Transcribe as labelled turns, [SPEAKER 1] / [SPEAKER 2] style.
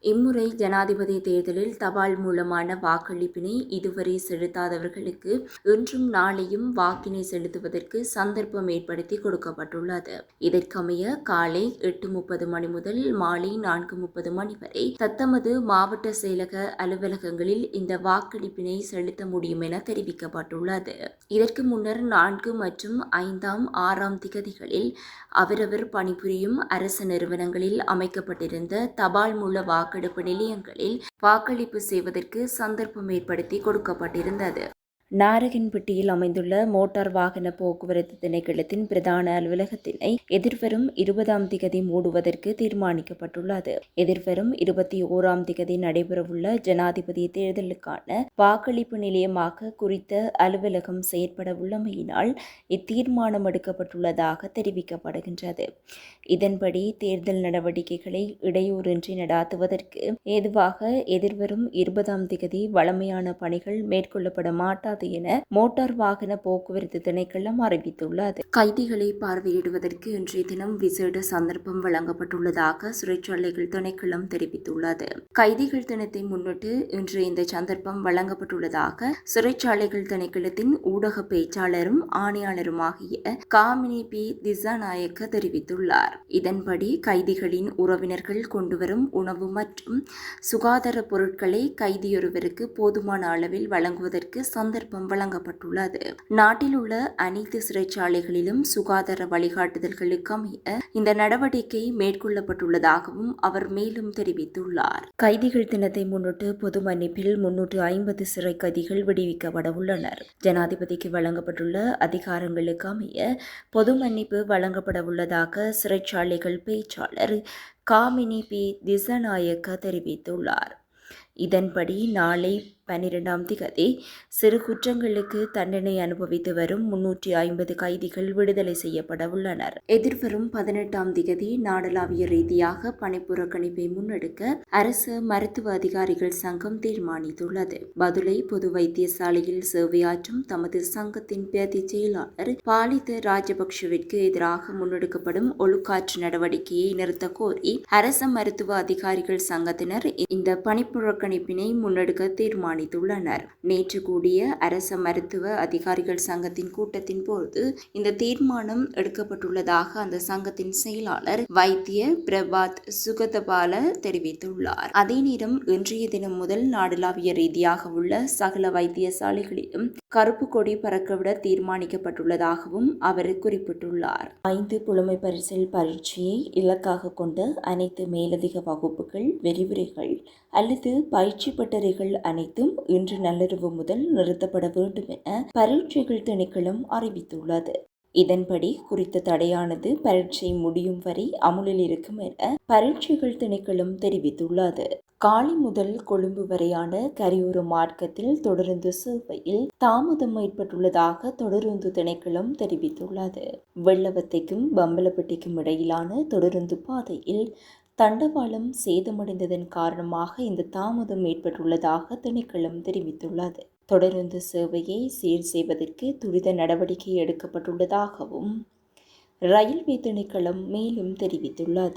[SPEAKER 1] இம்முறை ஜனாதிபதி தேர்தலில் தபால் மூலமான வாக்களிப்பினை இதுவரை செலுத்தாதவர்களுக்கு இன்றும் நாளையும் வாக்கினை செலுத்துவதற்கு சந்தர்ப்பம் ஏற்படுத்தி கொடுக்கப்பட்டுள்ளது. இதற்கமைய காலை 8:30 மணி முதல் மாலை 4:30 மணி வரை தத்தமது மாவட்ட செயலக அலுவலகங்களில் இந்த வாக்களிப்பினை செலுத்த முடியும் என தெரிவிக்கப்பட்டுள்ளது. இதற்கு முன்னர் 4 மற்றும் 5ஆம் 6ஆம் திகதிகளில் அவரவர் பணிபுரியும் அரசு நிறுவனங்களில் அமைக்கப்பட்டிருந்த தபால் மூல வாக்கெடுப்பு நிலையங்களில் வாக்களிப்பு செய்வதற்கு சந்தர்ப்பம் ஏற்படுத்தி கொடுக்கப்பட்டிருந்தது. நாரகன்பட்டியில் அமைந்துள்ள மோட்டார் வாகன போக்குவரத்து திணைக்களத்தின் பிரதான அலுவலகத்தினை எதிர்வரும் 20ஆம் திகதி மூடுவதற்கு தீர்மானிக்கப்பட்டுள்ளது. எதிர்வரும் 21ஆம் திகதி நடைபெறவுள்ள ஜனாதிபதி தேர்தலுக்கான வாக்களிப்பு நிலையமாக குறித்த அலுவலகம் செயற்பட உள்ளமையினால் இத்தீர்மானம் எடுக்கப்பட்டுள்ளதாக தெரிவிக்கப்படுகின்றது. இதன்படி தேர்தல் நடவடிக்கைகளை இடையூறின்றி நடாத்துவதற்கு ஏதுவாக எதிர்வரும் 20ஆம் திகதி வழமையான பணிகள் மேற்கொள்ளப்பட மாட்டாது என மோட்டார் வாகன போக்குவரத்து திணைக்களம் அறிவித்துள்ளது. கைதிகளை பார்வையிடுவதற்கு இன்றைய தினம் விசேட சந்தர்ப்பம் வழங்கப்பட்டுள்ளதாக சிறைச்சாலைகள் திணைக்களம் தெரிவித்துள்ளது. கைதிகள் தினத்தை முன்னிட்டு இன்று இந்த சந்தர்ப்பம் வழங்கப்பட்டுள்ளதாக சிறைச்சாலைகள் திணைக்களத்தின் ஊடக பேச்சாளரும் ஆணையாளருமாகிய காமினி பி திசாநாயக்க தெரிவித்துள்ளார். இதன்படி கைதிகளின் உறவினர்கள் கொண்டுவரும் உணவு மற்றும் சுகாதார பொருட்களை கைதியொருவருக்கு போதுமான அளவில் வழங்குவதற்கு சந்தர்ப்பம் வழங்கப்பட்டுள்ளது. நாட்டில் உள்ள அனைத்து சிறைச்சாலைகளிலும் சுகாதார வழிகாட்டுதல்களுக்கு அமைய இந்த நடவடிக்கை மேற்கொள்ளப்பட்டுள்ளதாகவும் அவர் மேலும் தெரிவித்துள்ளார். கைதிகள் தினத்தை முன்னிட்டு பொது மன்னிப்பில் 350 சிறை கைதிகள் விடுவிக்கப்பட உள்ளனர். ஜனாதிபதிக்கு வழங்கப்பட்டுள்ள அதிகாரங்களுக்கு அமைய பொது மன்னிப்பு வழங்கப்பட உள்ளதாக சிறைச்சாலைகள் பேச்சாளர் காமினி பி திசாநாயக்க தெரிவித்துள்ளார். இதன்படி நாளை 12ஆம் திகதி சிறு குற்றங்களுக்கு தண்டனை அனுபவித்து வரும் 350 கைதிகள் விடுதலை செய்யப்பட உள்ளனர். எதிர்வரும் 18ஆம் திகதி நாடளாவிய ரீதியாக பணிப்புறக்கணிப்பை முன்னெடுக்க அரசு மருத்துவ அதிகாரிகள் சங்கம் தீர்மானித்துள்ளது. பதுளை பொது வைத்தியசாலையில் சேவையாற்றும் தமது சங்கத்தின் பிரதி செயலாளர் பாலித ராஜபக்ஷவிற்கு எதிராக முன்னெடுக்கப்படும் ஒழுக்காற்று நடவடிக்கையை நிறுத்த கோரி அரச மருத்துவ அதிகாரிகள் சங்கத்தினர் இந்த பணிப்புறக்கணிப்பினை முன்னெடுக்க தீர்மானித்துள்ளனர். நேற்று கூடிய அரச மருத்துவ அதிகாரிகள் சங்கத்தின் கூட்டத்தின் போது இந்த தீர்மானம் எடுக்கப்பட்டுள்ளதாக அந்த சங்கத்தின் செயலாளர் வைத்திய பிரபாத் சுகதபால தெரிவித்துள்ளார். அதே நேரம் இன்றைய தினம் முதல் நாடளாவிய ரீதியாக உள்ள சகல வைத்தியசாலைகளிலும் கருப்பு கொடி பறக்கவிட தீர்மானிக்கப்பட்டுள்ளதாகவும் அவர் குறிப்பிட்டுள்ளார். 5 புலமை பரிசில் பரீட்சையை இலக்காக கொண்ட அனைத்து மேலதிக வகுப்புகள், விரிவுரைகள் அல்லது பயிற்சி பட்டறைகள் அனைத்தும் இன்று நள்ளிரவு முதல் நிறுத்தப்பட வேண்டும் என பரீட்சைகள் திணைக்களம் அறிவித்துள்ளது. இதன்படி குறித்த தடையானது பரீட்சை முடியும் வரை அமுலில் இருக்கும் என பரீட்சைகள் திணைக்களம் தெரிவித்துள்ளது. காலி முதல் கொழும்பு வரையான கரையோர மார்க்கத்தில் தொடருந்து சேவையில் தாமதம் ஏற்பட்டுள்ளதாக தொடருந்து திணைக்களம் தெரிவித்துள்ளது. வெள்ளவத்தைக்கும் பம்பலப்பட்டிக்கும் இடையிலான தொடருந்து பாதையில் தண்டவாளம் சேதமடைந்ததன் காரணமாக இந்த தாமதம் ஏற்பட்டுள்ளதாக திணைக்களம் தெரிவித்துள்ளது. தொடருந்து சேவையை சீர் செய்வதற்கு துரித நடவடிக்கை எடுக்கப்பட்டுள்ளதாகவும் ரயில்வே திணைக்களம் மேலும் தெரிவித்துள்ளது.